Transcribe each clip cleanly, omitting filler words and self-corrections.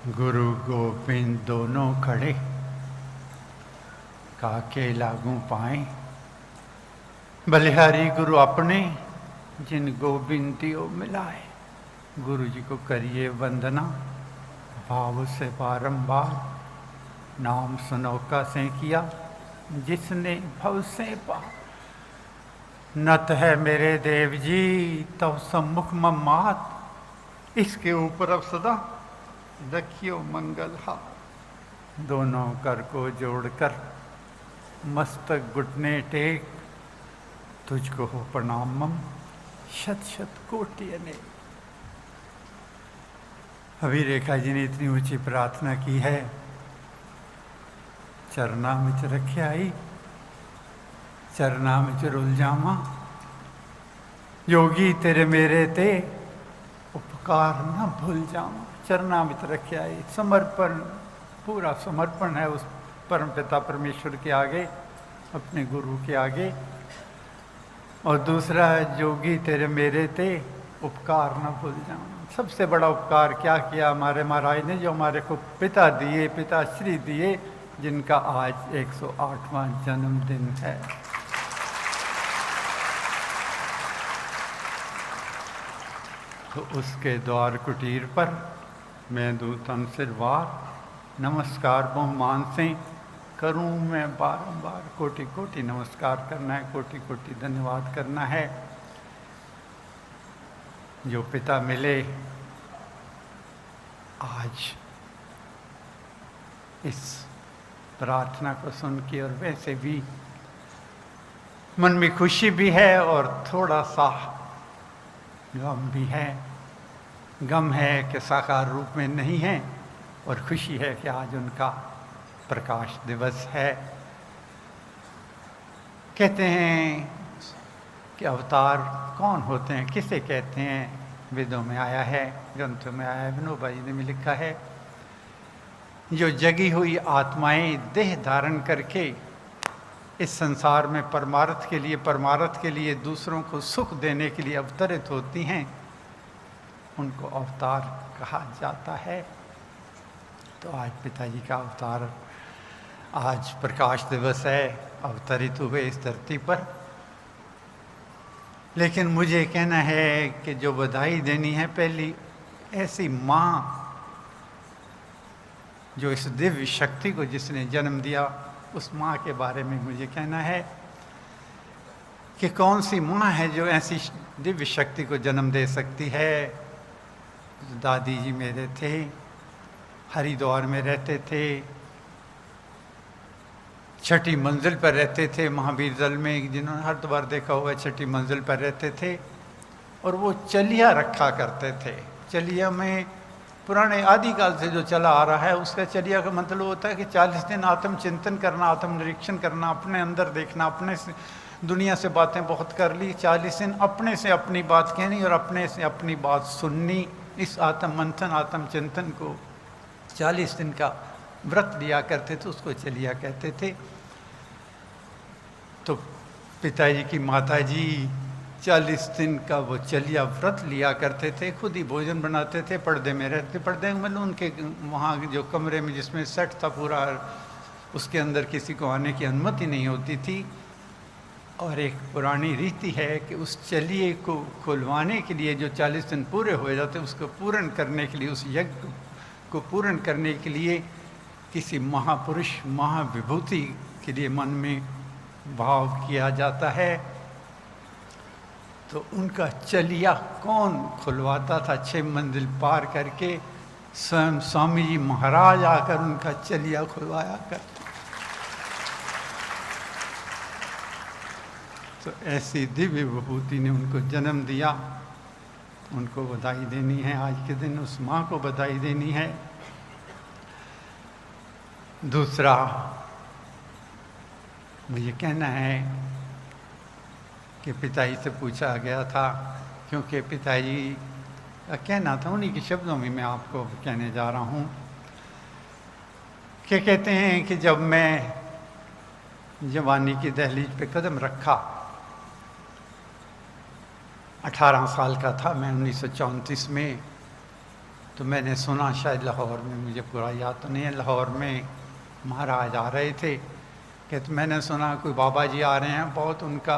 गुरु गोविंद दोनों खड़े, काके लागू पाए। बलिहारी गुरु अपने, जिन गोविंदियों मिलाए। गुरु जी को करिए वंदना, भाव से बारंबार। नाम सुनौका से किया, जिसने भव से पा। नत है मेरे देव जी, तव सम्मुख मम्मात। इसके ऊपर अब सदा रखियो मंगल हाथ। दोनों कर को जोड़कर मस्तक घुटने टेक। तुझको हो प्रणामम शत शत कोटि अनेक। अभी रेखा जी ने इतनी ऊंची प्रार्थना की है। चरना में रखे आई, चरना में रुल जामा। योगी तेरे मेरे ते, उपकार न भूल जामा। चरना में रखे आई, समर्पण, पूरा समर्पण है उस परम पिता परमेश्वर के आगे, अपने गुरु के आगे। और दूसरा है जोगी तेरे मेरे ते, उपकार न भूल जाऊं। सबसे बड़ा उपकार क्या किया हमारे महाराज ने, जो हमारे को पिता दिए, पिताश्री दिए, जिनका आज 108वां जन्मदिन है। तो उसके द्वार कुटीर पर मैं दूं तन सिर वार। नमस्कार बहुमान से करूं मैं बारंबार। कोटि कोटि नमस्कार करना है, कोटि कोटि धन्यवाद करना है। जो पिता मिले आज इस प्रार्थना को सुन के, और वैसे भी मन में खुशी भी है और थोड़ा सा गम भी है। गम है कि साकार रूप में नहीं है, और खुशी है कि आज उनका प्रकाश दिवस है। कहते हैं कि अवतार कौन होते हैं, किसे कहते हैं, वेदों में आया है, ग्रंथों में आया है, विनोबा जी ने भी लिखा है। जो जगी हुई आत्माएं देह धारण करके इस संसार में परमार्थ के लिए दूसरों को सुख देने के लिए अवतरित होती हैं, उनको अवतार कहा जाता है। तो आज पिताजी का अवतार, आज प्रकाश दिवस है, अवतरित हुए इस धरती पर। लेकिन मुझे कहना है कि जो बधाई देनी है, पहली ऐसी माँ जो इस दिव्य शक्ति को जिसने जन्म दिया, उस माँ के बारे में मुझे कहना है कि कौन सी माँ है जो ऐसी दिव्य शक्ति को जन्म दे सकती है। दादी जी मेरे थे, हरिद्वार में रहते थे, छठी मंजिल पर रहते थे महावीर दल में, जिन्होंने हर बार देखा हुआ है, छठी मंजिल पर रहते थे। और वो चलिया रखा करते थे। चलिया में पुराने आदिकाल से जो चला आ रहा है, उसका चलिया का मतलब होता है कि 40 दिन आत्म चिंतन करना, आत्म निरीक्षण करना, अपने अंदर देखना, अपने से दुनिया से बातें बहुत कर ली, 40 दिन अपने से अपनी बात कहनी और अपने से अपनी बात सुननी। इस आत्म मंथन, आत्म चिंतन को 40 दिन का व्रत लिया करते थे, उसको चलिया कहते थे। तो पिताजी की माताजी 40 दिन का वो चलिया व्रत लिया करते थे, खुद ही भोजन बनाते थे, पर्दे में रहते। पर्दे मतलब उनके वहाँ जो कमरे में जिसमें सेट था पूरा, उसके अंदर किसी को आने की अनुमति नहीं होती थी। और एक पुरानी रीति है कि उस चलिए को खुलवाने के लिए, जो 40 दिन पूरे हो जाते, उसको पूर्ण करने के लिए, उस यज्ञ को पूर्ण करने के लिए किसी महापुरुष, महाविभूति के लिए मन में भाव किया जाता है। तो उनका चलिया कौन खुलवाता था? 6 मंजिल पार करके स्वयं स्वामी जी महाराज आकर उनका चलिया खुलवाया करते। तो ऐसी दिव्य विभूति ने उनको जन्म दिया, उनको बधाई देनी है आज के दिन, उस माँ को बधाई देनी है। दूसरा मुझे कहना है कि पिताजी से पूछा गया था, क्योंकि पिताजी का कहना था, उन्हीं के शब्दों में मैं आपको कहने जा रहा हूँ कि कहते हैं कि जब मैं जवानी की दहलीज पे कदम रखा, 18 साल का था मैं 1934 में, तो मैंने सुना, शायद लाहौर में, मुझे पूरा याद तो नहीं है, लाहौर में महाराज आ रहे थे कि तो मैंने सुना कोई बाबा जी आ रहे हैं, बहुत उनका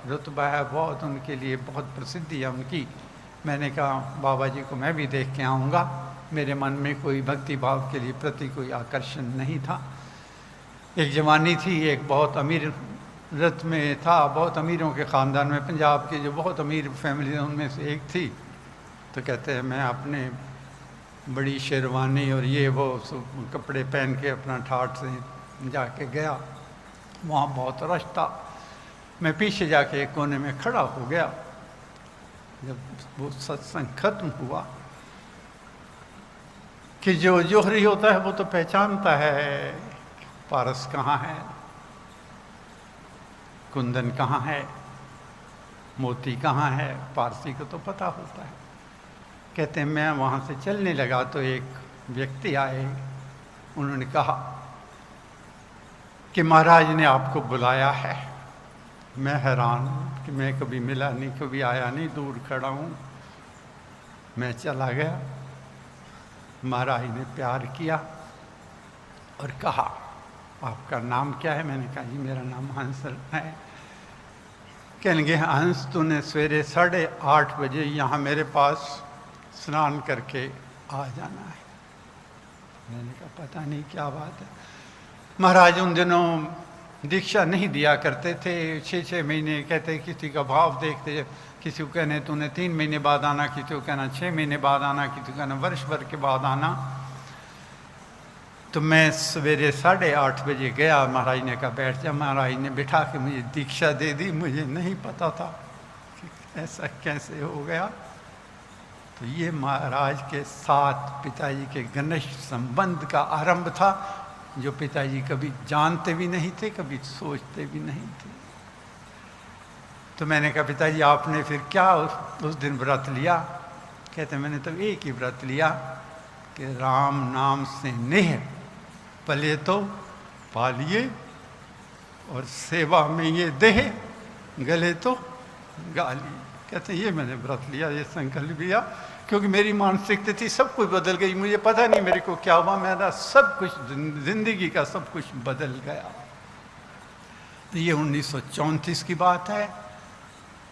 रुतबा है, बहुत उनके लिए बहुत प्रसिद्धि है उनकी। मैंने कहा बाबा जी को मैं भी देख के आऊँगा। मेरे मन में कोई भक्ति भाव के लिए प्रति कोई आकर्षण नहीं था। एक जवानी थी, एक बहुत अमीर रत में था, बहुत अमीरों के ख़ानदान में, पंजाब के जो बहुत अमीर फैमिली उनमें से एक थी। तो कहते हैं मैं अपने बड़ी शेरवानी और ये वो कपड़े पहन के अपना ठाठ से जाके गया। वहाँ बहुत रश था। मैं पीछे जाके एक कोने में खड़ा हो गया। जब वो सत्संग खत्म हुआ कि जो जोहरी होता है वो तो पहचानता है पारस कहाँ है, कुंदन कहाँ है, मोती कहाँ है, पारसी को तो पता होता है। कहते हैं मैं वहाँ से चलने लगा तो एक व्यक्ति आए, उन्होंने कहा कि महाराज ने आपको बुलाया है। मैं हैरान कि मैं कभी मिला नहीं, कभी आया नहीं, दूर खड़ा हूँ। मैं चला गया। महाराज ने प्यार किया और कहा आपका नाम क्या है? मैंने कहा जी मेरा नाम हंस है। कहेंगे हंस तूने सवेरे 8:30 बजे यहाँ मेरे पास स्नान करके आ जाना है। मैंने कहा पता नहीं क्या बात है। महाराज उन दिनों दीक्षा नहीं दिया करते थे, 6-6 महीने कहते, किसी का भाव देखते, किसी को कहने तूने 3 महीने बाद आना, किसी को कहना 6 महीने बाद आना, किसी को कहना वर्ष भर के बाद आना। तो मैं सवेरे 8:30 बजे गया। महाराज ने कहा बैठ जा। महाराज ने बिठा के मुझे दीक्षा दे दी। मुझे नहीं पता था कि ऐसा कैसे हो गया। तो ये महाराज के साथ पिताजी के घनिष्ठ संबंध का आरंभ था, जो पिताजी कभी जानते भी नहीं थे, कभी सोचते भी नहीं थे। तो मैंने कहा पिताजी आपने फिर क्या उस दिन व्रत लिया? कहते मैंने तो एक ही व्रत लिया कि राम नाम से नेह पले तो पालिए और सेवा में ये देह गले तो गाली। कहते ये मैंने व्रत लिया, ये संकल्प लिया, क्योंकि मेरी मानसिकता थी सब कुछ बदल गई। मुझे पता नहीं मेरे को क्या हुआ, मेरा सब कुछ जिंदगी का सब कुछ बदल गया। तो ये 1934 की बात है।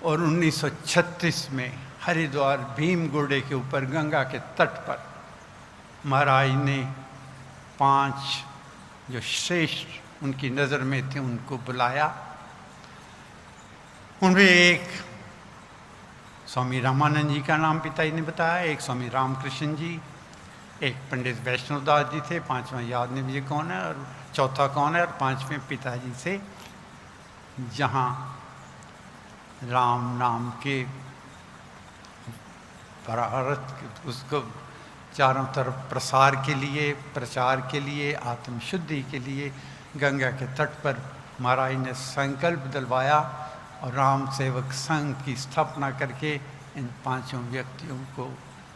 और 1936 में हरिद्वार भीमगोड़े के ऊपर गंगा के तट पर महाराज ने 5 जो श्रेष्ठ उनकी नज़र में थे उनको बुलाया। उनमें एक स्वामी रामानंद जी का नाम पिताजी ने बताया, एक स्वामी रामकृष्ण जी, एक पंडित वैष्णवदास जी थे, 5वां याद नहीं मुझे कौन है, और चौथा कौन है, और 5वें पिताजी से, जहाँ राम नाम के भारत उसको चारों तरफ प्रसार के लिए, प्रचार के लिए, आत्मशुद्धि के लिए गंगा के तट पर महाराज ने संकल्प दिलवाया और राम सेवक संघ की स्थापना करके इन 5 व्यक्तियों को,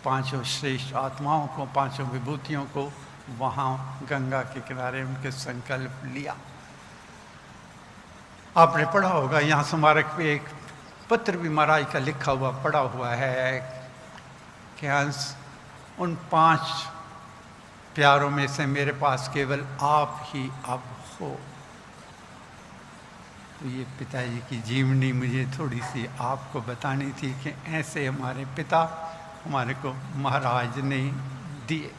5 श्रेष्ठ आत्माओं को, 5 विभूतियों को वहाँ गंगा के किनारे उनके संकल्प लिया। आपने पढ़ा होगा, यहाँ स्मारक पे एक पत्र भी महाराज का लिखा हुआ पड़ा हुआ है कि हंस उन 5 प्यारों में से मेरे पास केवल आप ही अब हो। तो ये पिताजी की जीवनी मुझे थोड़ी सी आपको बतानी थी कि ऐसे हमारे पिता हमारे को महाराज ने दिए।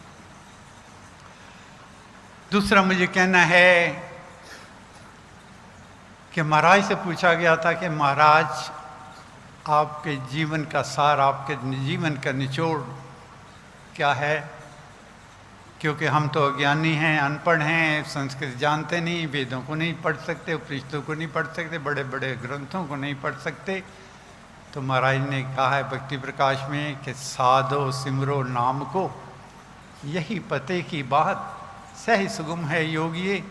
दूसरा मुझे कहना है कि महाराज से पूछा गया था कि महाराज आपके जीवन का सार, आपके जीवन का निचोड़ क्या है? क्योंकि हम तो अज्ञानी हैं, अनपढ़ हैं, संस्कृत जानते नहीं, वेदों को नहीं पढ़ सकते, उपनिषदों को नहीं पढ़ सकते, बड़े बड़े ग्रंथों को नहीं पढ़ सकते। तो महाराज ने कहा है भक्ति प्रकाश में कि साधो सिमरो नाम को, यही पते की बात, सही सुगम है योगिये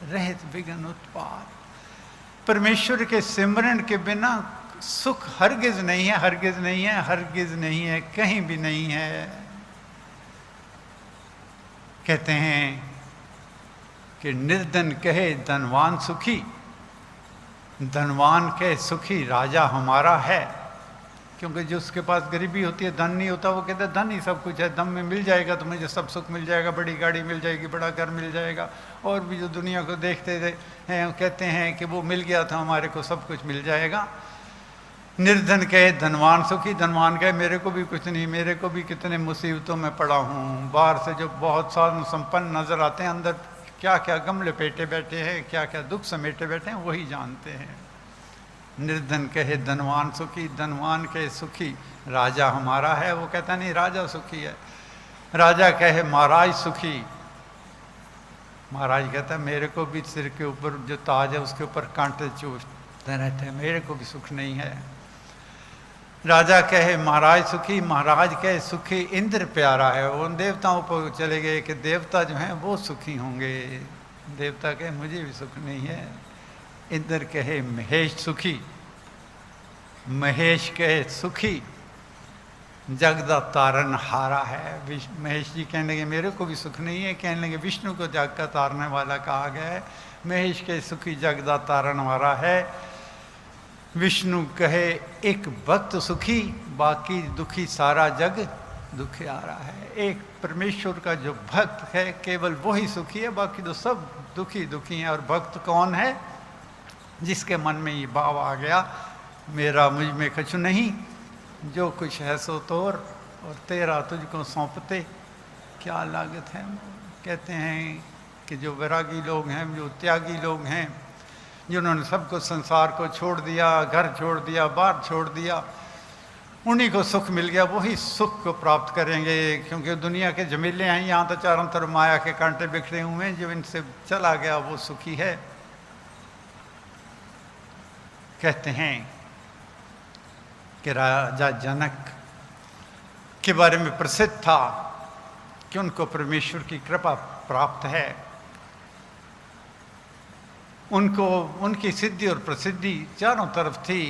रहित विघ्न उत्पात। परमेश्वर के सिमरन के बिना सुख हरगिज नहीं है, हरगिज नहीं है, हरगिज नहीं है, कहीं भी नहीं है। कहते हैं कि निर्धन कहे धनवान सुखी, धनवान कहे सुखी राजा हमारा है। क्योंकि जिसके पास गरीबी होती है, धन नहीं होता, वो कहता है धन ही सब कुछ है, दम में मिल जाएगा तो मुझे सब सुख मिल जाएगा, बड़ी गाड़ी मिल जाएगी, बड़ा घर मिल जाएगा। और भी जो दुनिया को देखते हैं कहते हैं कि वो मिल गया था, हमारे को सब कुछ मिल जाएगा। निर्धन कहे धनवान सुखी, धनवान कहे मेरे को भी कुछ नहीं, मेरे को भी कितने मुसीबतों में पड़ा हूँ। बाहर से जो बहुत सारे संपन्न नजर आते हैं, अंदर क्या क्या गम लपेटे बैठे हैं, क्या क्या दुख समेटे बैठे हैं, वही जानते हैं। निर्धन कहे धनवान सुखी, धनवान कहे सुखी राजा हमारा है, वो कहता नहीं राजा सुखी है। राजा कहे महाराज सुखी, महाराज कहता मेरे को भी सिर के ऊपर जो ताज है उसके ऊपर कांटे चुभते रहते हैं, मेरे को भी सुख नहीं है। राजा कहे महाराज सुखी, महाराज कहे सुखी इंद्र प्यारा है। उन देवताओं पर चले गए कि देवता जो हैं वो सुखी होंगे, देवता कहे मुझे भी सुख नहीं है। इंद्र कहे महेश सुखी, महेश कहे सुखी जगदा तारन हारा है। महेश जी कहने लगे मेरे को भी सुख नहीं है, कहने लगे विष्णु को जग का तारने वाला कहा गया है। महेश कहे सुखी जगदा तारन वाला है। विष्णु कहे एक भक्त सुखी, बाकी दुखी सारा जग दुखी आ रहा है। एक परमेश्वर का जो भक्त है केवल वही सुखी है, बाकी तो सब दुखी दुखी हैं। और भक्त कौन है? जिसके मन में ये भाव आ गया मेरा मुझ में कछु नहीं, जो कुछ है सो तोर और तेरा तुझको सौंपते क्या लागत है। कहते हैं कि जो वैरागी लोग हैं, जो त्यागी लोग हैं, जिन्होंने सबको संसार को छोड़ दिया, घर छोड़ दिया, बार छोड़ दिया, उन्हीं को सुख मिल गया, वही सुख को प्राप्त करेंगे। क्योंकि दुनिया के झमेले हैं, यहाँ तो चारों तरफ माया के कांटे बिखरे हुए हैं, जो इनसे चला गया वो सुखी है। कहते हैं कि राजा जनक के बारे में प्रसिद्ध था कि उनको परमेश्वर की कृपा प्राप्त है। उनको उनकी सिद्धि और प्रसिद्धि चारों तरफ थी।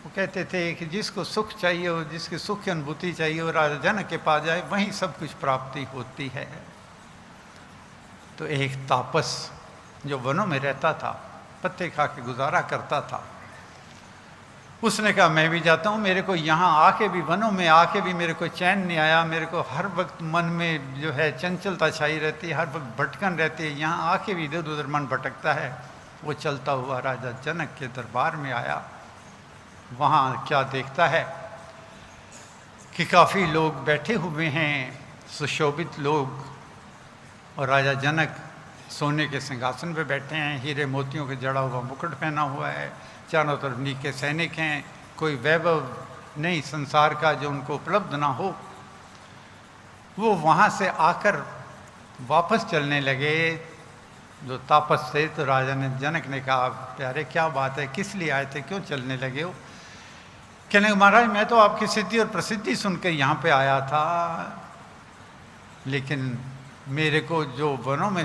वो कहते थे कि जिसको सुख चाहिए हो, जिसकी सुख की अनुभूति चाहिए हो, राजा जनक के पास जाए, वहीं सब कुछ प्राप्ति होती है। तो एक तापस जो वनों में रहता था, पत्ते खा के गुजारा करता था, उसने कहा मैं भी जाता हूँ, मेरे को यहाँ आके भी, वनों में आके भी मेरे को चैन नहीं आया, मेरे को हर वक्त मन में जो है चंचलता छाई रहती है, हर वक्त भटकन रहती है, यहाँ आके भी इधर उधर मन भटकता है। वो चलता हुआ राजा जनक के दरबार में आया। वहाँ क्या देखता है कि काफ़ी लोग बैठे हुए हैं, सुशोभित लोग, और राजा जनक सोने के सिंहासन पे बैठे हैं, हीरे मोतियों के जड़ा हुआ मुकुट पहना हुआ है, चारों तरफ नीके सैनिक हैं, कोई वैभव नहीं संसार का जो उनको उपलब्ध ना हो। वो वहाँ से आकर वापस चलने लगे जो तापस थे। तो राजा ने जनक ने कहा प्यारे क्या बात है, किस लिए आए थे, क्यों चलने लगे हो? कहने लगे महाराज मैं तो आपकी सिद्धि और प्रसिद्धि सुनकर यहाँ पे आया था, लेकिन मेरे को जो वनों में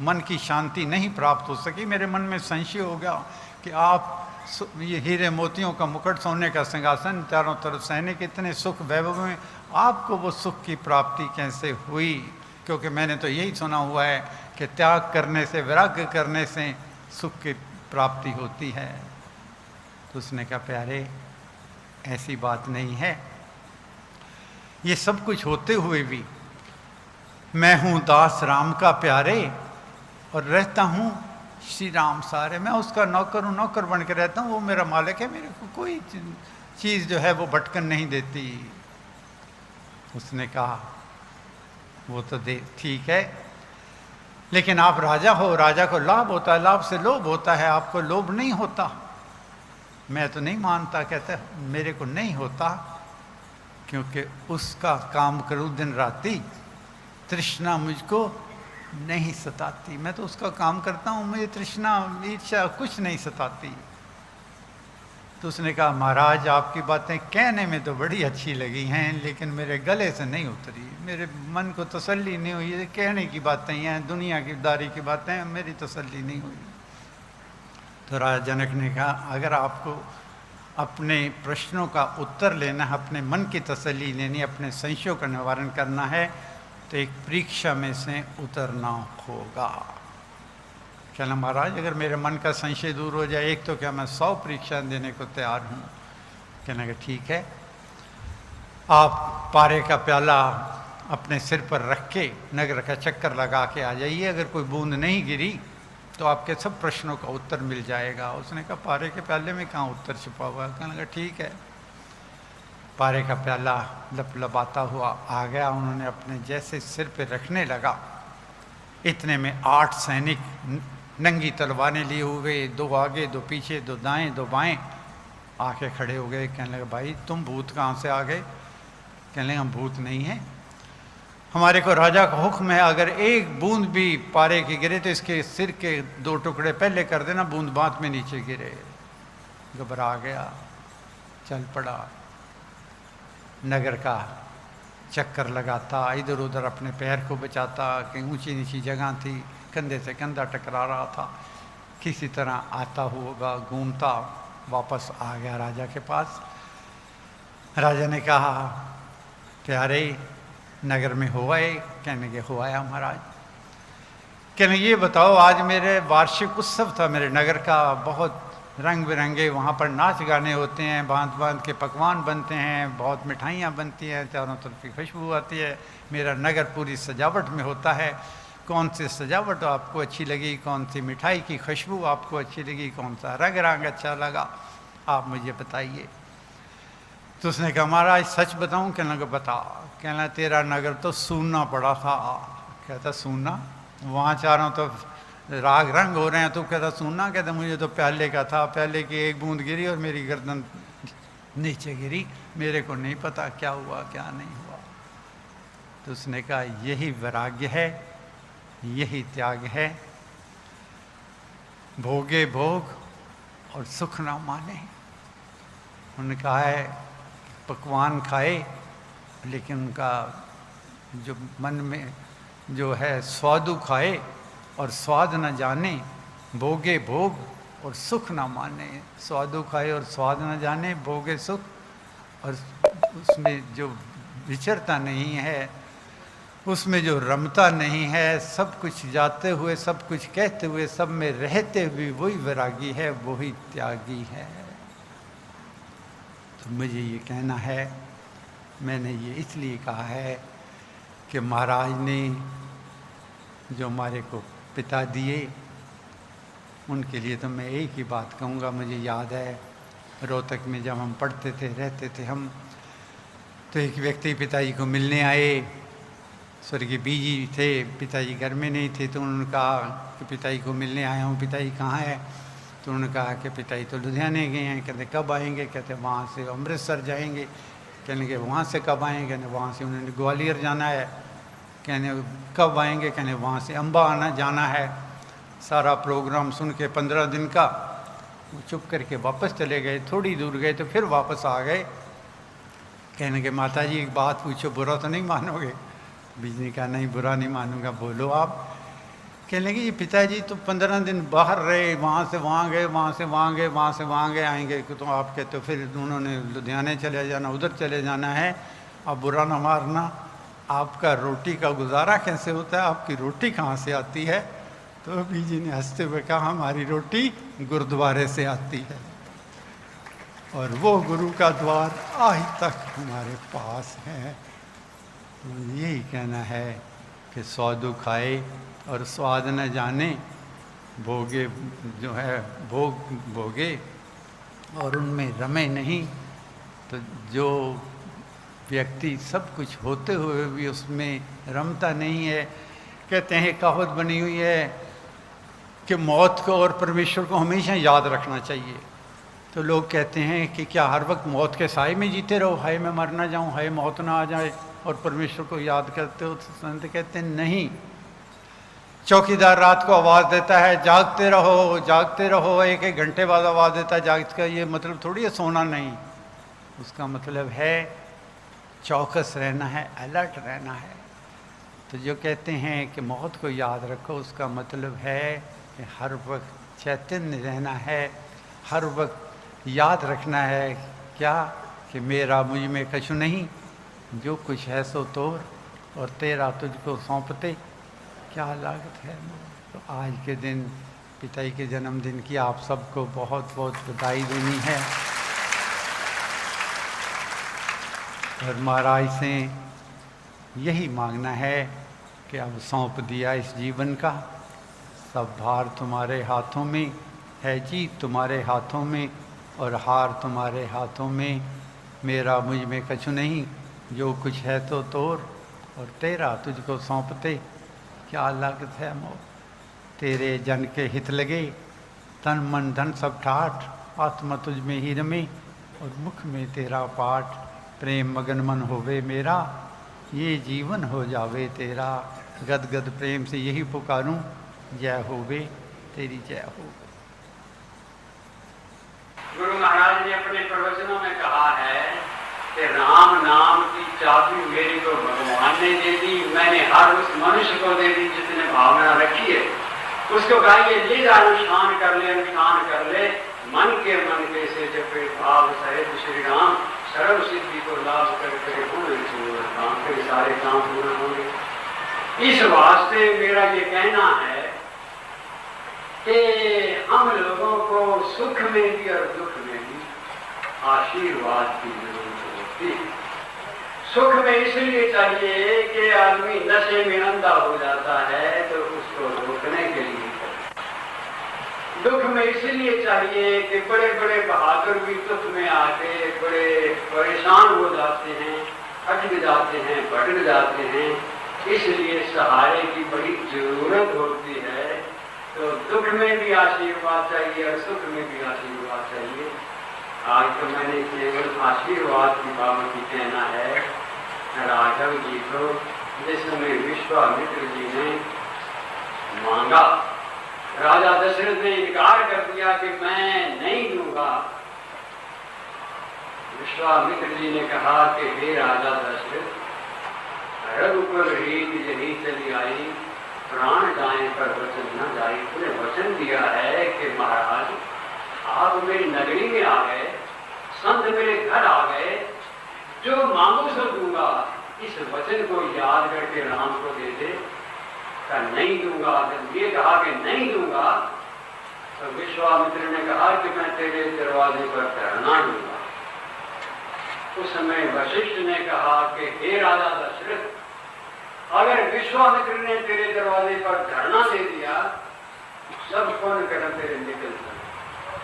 मन की शांति नहीं प्राप्त हो सकी, मेरे मन में संशय हो गया कि आप ये हीरे मोतियों का मुकुट, सोने का सिंहासन, चारों तरफ सैनिक, इतने सुख वैभव में आपको वो सुख की प्राप्ति कैसे हुई? क्योंकि मैंने तो यही सुना हुआ है कि त्याग करने से, वैराग्य करने से सुख की प्राप्ति होती है। तो उसने कहा प्यारे ऐसी बात नहीं है, ये सब कुछ होते हुए भी मैं हूँ दास राम का प्यारे, और रहता हूँ श्री राम सारे, मैं उसका नौकर हूँ, नौकर बन के रहता हूँ, वो मेरा मालिक है, मेरे को कोई चीज़ जो है वो भटकन नहीं देती। उसने कहा वो तो ठीक है, लेकिन आप राजा हो, राजा को लाभ होता है, लाभ से लोभ होता है, आपको लोभ नहीं होता। मैं तो नहीं मानता, कहता मेरे को नहीं होता, क्योंकि उसका काम करूँ दिन राती, तृष्णा मुझको नहीं सताती। मैं तो उसका काम करता हूँ, मुझे तृष्णा ईर्ष्या कुछ नहीं सताती। तो उसने कहा महाराज आपकी बातें कहने में तो बड़ी अच्छी लगी हैं, लेकिन मेरे गले से नहीं उतरी, मेरे मन को तसल्ली नहीं हुई। ये कहने की बातें हैं, दुनिया की दारी की बातें हैं, मेरी तसल्ली नहीं हुई। तो राजा जनक ने कहा अगर आपको अपने प्रश्नों का उत्तर लेना है, अपने मन की तसल्ली लेनी, अपने संशयों का निवारण करना है, तो एक परीक्षा में से उतरना होगा। कहना महाराज अगर मेरे मन का संशय दूर हो जाए, एक तो क्या मैं 100 परीक्षा देने को तैयार हूँ। कहने का ठीक है, आप पारे का प्याला अपने सिर पर रख के नगर का चक्कर लगा के आ जाइए, अगर कोई बूंद नहीं गिरी तो आपके सब प्रश्नों का उत्तर मिल जाएगा। उसने कहा पारे के प्याले में कहाँ उत्तर छिपा हुआ है? कहने लगा ठीक है। पारे का प्याला लपलपाता हुआ आ गया, उन्होंने अपने जैसे सिर पे रखने लगा, इतने में 8 सैनिक नंगी तलवारें लिए हुए, 2 आगे 2 पीछे, 2 दाएं 2 बाएं आके खड़े हो गए। कहने लगे भाई तुम भूत कहाँ से आ गए? कहने लगे हम भूत नहीं हैं, हमारे को राजा का हुक्म है, अगर एक बूंद भी पारे की गिरे तो इसके सिर के 2 टुकड़े पहले कर देना, बूंद बात में नीचे गिरे। घबरा गया, चल पड़ा, नगर का चक्कर लगाता, इधर उधर अपने पैर को बचाता, कहीं ऊंची नीची जगह थी, कंधे से कंधा टकरा रहा था, किसी तरह आता होगा घूमता वापस आ गया राजा के पास। राजा ने कहा प्यारे नगर में हो आए? कहने के हो आया महाराज। कहने ये बताओ आज मेरे वार्षिक उत्सव था मेरे नगर का, बहुत रंग बिरंगे वहाँ पर नाच गाने होते हैं, बांध बांध के पकवान बनते हैं, बहुत मिठाइयाँ बनती हैं, चारों तरफ की खुशबू आती है, मेरा नगर पूरी सजावट में होता है, कौन सी सजावट आपको अच्छी लगी, कौन सी मिठाई की खुशबू आपको अच्छी लगी, कौन सा रंग रंग अच्छा लगा, आप मुझे बताइए। तो उसने कहा महाराज सच बताऊँ? कहने लगा बता। कहना तेरा नगर तो सूना पड़ा था। कहता सूना? वहाँ चारों तो राग रंग हो रहे हैं, तो कहता सूना? कहता मुझे तो प्याले का था, प्याले की एक बूंद गिरी और मेरी गर्दन नीचे गिरी, मेरे को नहीं पता क्या हुआ क्या नहीं हुआ। तो उसने कहा यही वैराग्य है, यही त्याग है, भोगे भोग और सुख ना माने। उन्होंने कहा है पकवान खाए लेकिन उनका जो मन में जो है स्वादु खाए और स्वाद न जाने, भोगे भोग और सुख न माने। स्वादु खाए और स्वाद न जाने, भोगे सुख, और उसमें जो विचरता नहीं है, उसमें जो रमता नहीं है, सब कुछ जाते हुए सब कुछ कहते हुए सब में रहते हुए वही वैरागी है, वही त्यागी है। तो मुझे ये कहना है, मैंने ये इसलिए कहा है कि महाराज ने जो हमारे को पिता दिए उनके लिए तो मैं एक ही बात कहूँगा। मुझे याद है रोहतक में जब हम पढ़ते थे रहते थे हम, तो एक व्यक्ति पिताजी को मिलने आए, स्वर्गीय बीजी थे, पिताजी घर में नहीं थे, तो उन्होंने कहा कि पिताजी को मिलने आया हूँ, पिताजी कहाँ है? तो उन्होंने कहा कि पिताजी तो लुधियाने गए हैं। कहते कब आएंगे? कहते वहाँ से अमृतसर जाएंगे। कहने के वहाँ से कब आएंगे? कहने वहाँ से उन्होंने ग्वालियर जाना है। कहने कब आएंगे? कहने वहाँ से अम्बा आना जाना है। सारा प्रोग्राम सुन के 15 दिन का वो चुप करके वापस चले गए। थोड़ी दूर गए तो फिर वापस आ गए। कहने के माता जी एक बात पूछो, बुरा तो नहीं मानोगे? बीज ने कहा नहीं बुरा नहीं मानूंगा, बोलो आप। कहने लगे ये पिताजी तो 15 दिन बाहर रहे, वहाँ से वहाँ गए, वहाँ से वहाँ गए, वहाँ से वहाँ गए, आएंगे तो आप कहते हो फिर उन्होंने लुधियाने चले जाना, उधर चले जाना है, अब बुरा ना मारना। आपका रोटी का गुजारा कैसे होता है? आपकी रोटी कहाँ से आती है? तो बीजी ने हंसते हुए कहा हमारी रोटी गुरुद्वारे से आती है, और वो गुरु का द्वार आज तक हमारे पास है। तो यही कहना है कि स्वादु खाए और स्वाद न जाने, भोगे जो है भोग भोगे और उनमें रमे नहीं। तो जो व्यक्ति सब कुछ होते हुए भी उसमें रमता नहीं है, कहते हैं कहावत बनी हुई है कि मौत को और परमेश्वर को हमेशा याद रखना चाहिए। तो लोग कहते हैं कि क्या हर वक्त मौत के साए में जीते रहो, हाय मैं मर ना जाऊँ, हाय मौत ना आ जाए, और परमेश्वर को याद करते हो? तो संत कहते हैं नहीं। चौकीदार रात को आवाज़ देता है जागते रहो जागते रहो, 1-1 घंटे बाद आवाज़ देता है जागते का, ये मतलब थोड़ी है सोना नहीं। उसका मतलब है चौकस रहना है, अलर्ट रहना है। तो जो कहते हैं कि मौत को याद रखो, उसका मतलब है कि हर वक्त चैतन्य रहना है, हर वक्त याद रखना है क्या कि मेरा मुझ में कछु नहीं, जो कुछ है सो तोर, और तेरा तुझको सौंपते क्या लागत है। तो आज के दिन पिताजी के जन्मदिन की आप सबको बहुत बहुत बधाई देनी है। और महाराज से यही मांगना है कि अब सौंप दिया इस जीवन का, सब भार तुम्हारे हाथों में है, जीत तुम्हारे हाथों में और हार तुम्हारे हाथों में। मेरा मुझ में कछु नहीं, जो कुछ है तो तोर, और तेरा तुझको सौंपते क्या लागत है मोर। तेरे जन के हित लगे, तन मन धन सब ठाठ, आत्मा तुझ में ही रमे और मुख में तेरा पाठ। प्रेम मगन मन होवे मेरा, ये जीवन हो जावे तेरा। गद गद प्रेम से यही पुकारूं, जय होवे तेरी जय हो। गुरु महाराज ने अपने प्रवचनों में कहा है कि राम नाम की चाबी मेरी को भगवान ने दे दी, मैंने हर उस मनुष्य को दे दी जिसने भावना रखी है। उसको कहिए लीला अनुष्ठान कर ले, अनुष्ठान कर ले, मन के से जब भाव सहित श्री राम सर्व सिद्धि को लाभ करके फिर सारे काम पूर्ण होंगे। इस वास्ते मेरा ये कहना है कि हम लोगों को सुख में भी और दुख में भी आशीर्वाद की जरूरत होती है। सुख में इसलिए चाहिए कि आदमी नशे में अंधा हो जाता है तो उसको रोकने के लिए। दुख में इसलिए चाहिए कि बड़े बड़े बहादुर भी दुख में आके बड़े परेशान हो जाते हैं, अटक जाते हैं, भटक जाते हैं, इसलिए सहारे की बड़ी जरूरत होती है। तो दुख में भी आशीर्वाद चाहिए और सुख में भी आशीर्वाद चाहिए। आज तो मैंने केवल आशीर्वाद की बाबत ही कहना है। राघव जी को जिस समय विश्वामित्र जी ने मांगा, राजा दशरथ ने इनकार कर दिया कि मैं नहीं दूंगा। विश्वामित्र जी ने कहा कि हे राजा दशरथ, रघुकुल रीत यही चली आई, प्राण जाए पर वचन न जाए। तूने वचन दिया है कि महाराज आप मेरी नगरी में आ गए, संत मेरे घर आ गए, जो मांगो सो दूंगा। इस वचन को याद करके राम को दे दे। का नहीं दूंगा। जब ये कहा कि नहीं दूंगा तो विश्वामित्र ने कहा कि मैं तेरे दरवाजे पर धरना दूंगा। उस समय वशिष्ठ ने कहा कि हे राजा दशरथ, अगर विश्वामित्र ने तेरे दरवाजे पर धरना दे दिया, सब पुण्य कर्म तेरे निकल जाए,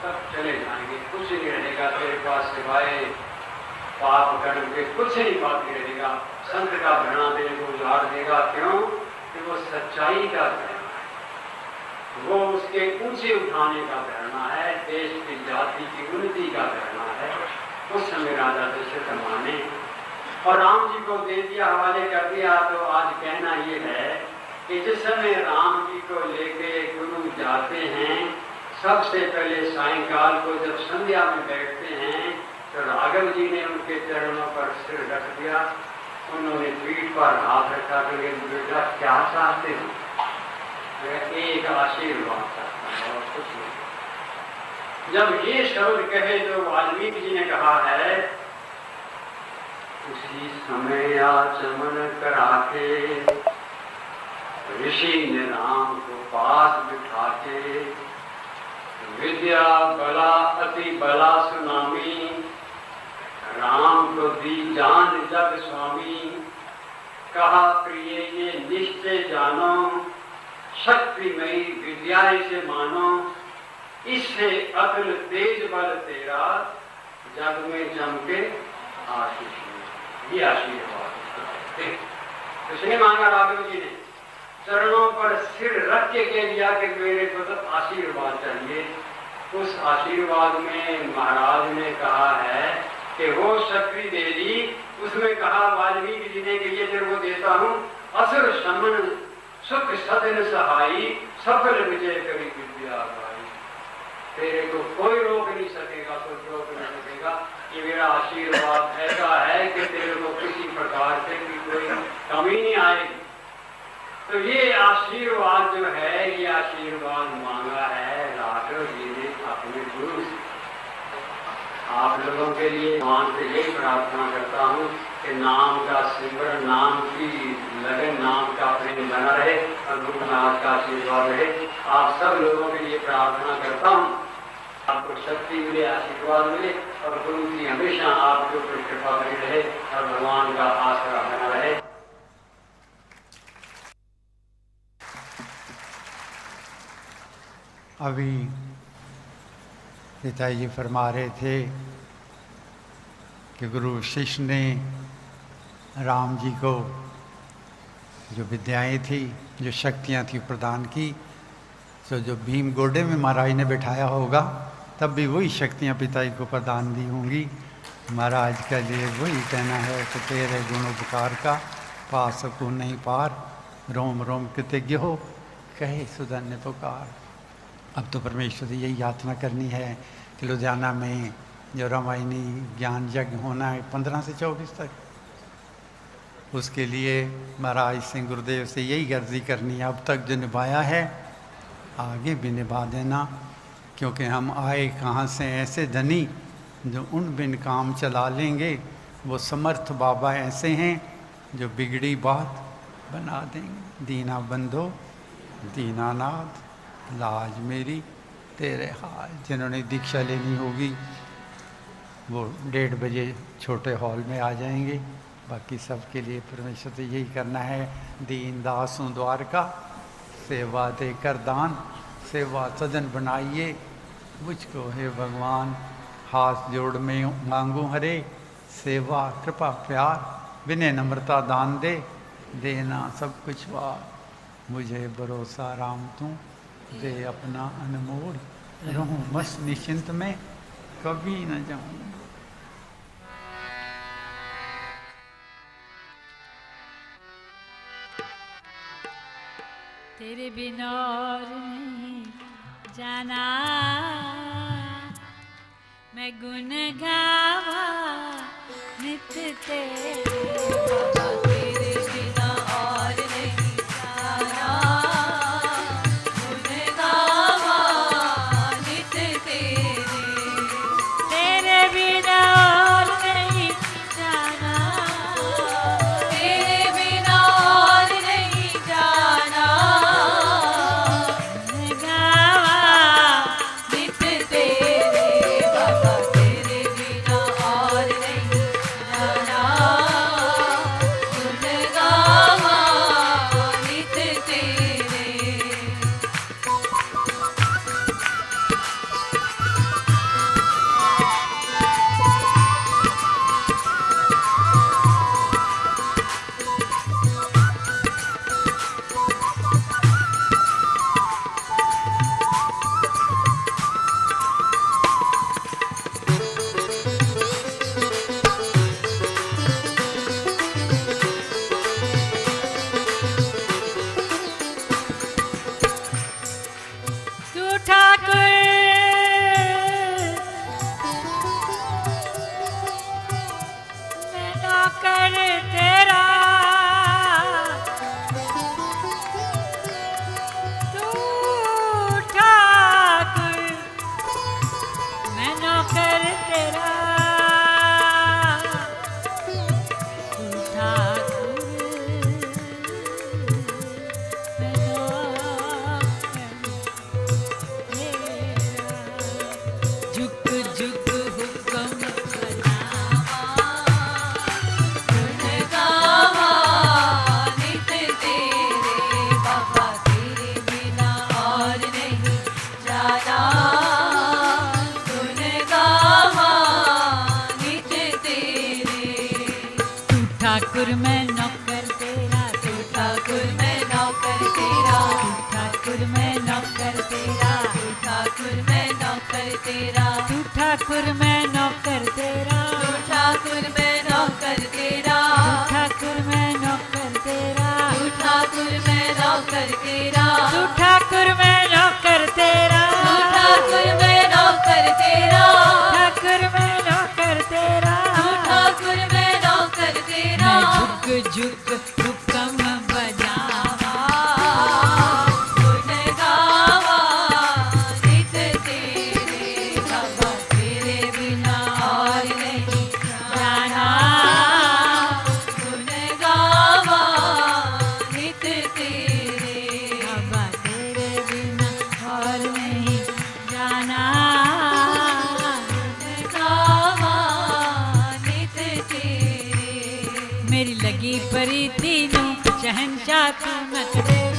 सब चले जाएंगे, कुछ नहीं रहेगा तेरे पास सिवाय पाप कर्म के, कुछ नहीं बाकी रहेगा। संत का धरना तेरे को उजाड़ देगा। क्यों? कि वो सच्चाई का धरना है, वो उसके ऊंचे उठाने का धरना है, देश की जाति की उन्नति का धरना है। उस समय राजा दशरथ माने और राम जी को दे दिया, हवाले कर दिया। तो आज कहना ये है कि जिस समय राम जी को लेके गुरु जाते हैं, सबसे पहले सायंकाल को जब संध्या में बैठते हैं तो राघव जी ने उनके चरणों पर सिर रख दिया। उन्होंने पीठ पर हाथ रखा कि बेटा क्या चाहते हो? एक आशीर्वाद चाहता है और कुछ नहीं। जब ये शब्द कहे जो वाल्मीकि जी ने कहा है, उसी समय आचमन करा के ऋषि ने राम को पास बिठा के विद्या बला अति बला सुनामी, राम को दी जान जग स्वामी। कहा प्रिय ये निश्चय जानो, शक्तिमयी विद्या से मानो, इससे अतुल तेज बल तेरा, जग में चमके आशीष। ये आशीर्वाद उसने मांगा राघव जी ने, चरणों पर सिर रख के कह दिया कि मेरे को तो आशीर्वाद चाहिए। उस आशीर्वाद में महाराज ने कहा है कि वो शक्ति दे दी। उसमें कहा वाल्मीकि जी ने कि ये तेरे को देता हूँ, असुर शमन सुख सदन सहाई, सफल विजय करी विद्या भाई। तेरे को कोई रोक नहीं सकेगा, कोई रोक नहीं सकेगा। ये मेरा आशीर्वाद ऐसा है कि तेरे को किसी प्रकार से भी कोई कमी नहीं आएगी। तो ये आशीर्वाद जो है, ये आशीर्वाद मांगा है राघव जी ने अपने गुरु से। आप लोगों के लिए भगवान से यही प्रार्थना करता हूँ कि नाम का सिमरन, नाम की लगन, नाम का प्रेम बना रहे और गुरु महाराज का आशीर्वाद रहे। आप सब लोगों के लिए प्रार्थना करता हूँ। आपको शक्ति मिले, आशीर्वाद मिले और गुरु की हमेशा आपके ऊपर कृपा बनी रहे और भगवान का आसरा बना रहे। अभी पिताजी फरमा रहे थे कि गुरु शिष्य ने राम जी को जो विद्याएं थी, जो शक्तियां थी प्रदान की, तो जो भीम गोडे में महाराज ने बैठाया होगा तब भी वही शक्तियां पिताजी को प्रदान दी होंगी। महाराज का लिए वही कहना है कि तेरे गुणोपकार का पा सकूँ नहीं पार, रोम रोम कृतज्ञ हो कहे सुधन्य पुकार। अब तो परमेश्वर से यही याचना करनी है कि लुधियाना में जो रामायणी ज्ञान यज्ञ होना है 15 से 24 तक, उसके लिए महाराज सिंह गुरुदेव से यही अर्जी करनी है। अब तक जो निभाया है आगे भी निभा देना, क्योंकि हम आए कहाँ से ऐसे धनी जो उन बिन काम चला लेंगे। वो समर्थ बाबा ऐसे हैं जो बिगड़ी बात बना देंगे। दीना बंधो दीनानाथ लाज मेरी तेरे हाथ। जिन्होंने दीक्षा लेनी होगी वो 1:30 बजे छोटे हॉल में आ जाएंगे। बाकी सबके लिए परमेश्वर से यही करना है, दीन दासों द्वार का सेवा देकर दान, सेवा सदन बनाइए मुझको हे भगवान। हाथ जोड़ में मांगू हरे, सेवा कृपा प्यार विनय नम्रता दान दे, देना सब कुछ वार। मुझे भरोसा राम तू दे अपना अनमोल, रहूं मस्त निश्चिंत में कभी न जाऊं। तेरे बिना और नहीं जाना, मैं गुण गावा नित तेरे। तेरे बिना और नहीं जाना, गुण गावा नित तेरे। तेरे बिना और नहीं जाना, तेरे बिना और नहीं जाना, गुण गावा नित तेरे। बाबा तेरे बिना और नहीं जाना, गुण गावा नित तेरे। तू ठाकुर मैं नौकर तेरा, तू ठाकुर मैं नौकर तेरा, तू ठाकुर मैं नौकर झुक झुक हुक्म बनावा, गुण गावा नित तेरे। बाबा तेरे बिना और नहीं जाना, गुण गावा नित तेरे। तू ठाकुर मैं नौकर तेरा, तू ठाकुर मैं नौकर तेरा, तू ठाकुर मैं नौकर तेरा, तू ठाकुर मैं नौकर तेरा, तू ठाकुर मैं नौकर तेरा, तू ठाकुर मैं नौकर तेरा, तू ठाकुर मैं नौकर तेरा, तू ठाकुर मैं नौकर तेरा, तू ठाकुर मैं नौकर तेरा, तू ठाकुर मैं नौकर तेरा, ठाकुर मैं नौकर तेरा, तू ठाकुर मैं नौकर तेरा। झुक झुक हुक्म बजावा, गुण गावा नित तेरे। बाबा तेरे बिना और नहीं जाना, गुण गावा नित तेरे। बाबा तेरे बिना और नहीं जाना, मेरी प्रीति नू शहंशाह तू न करे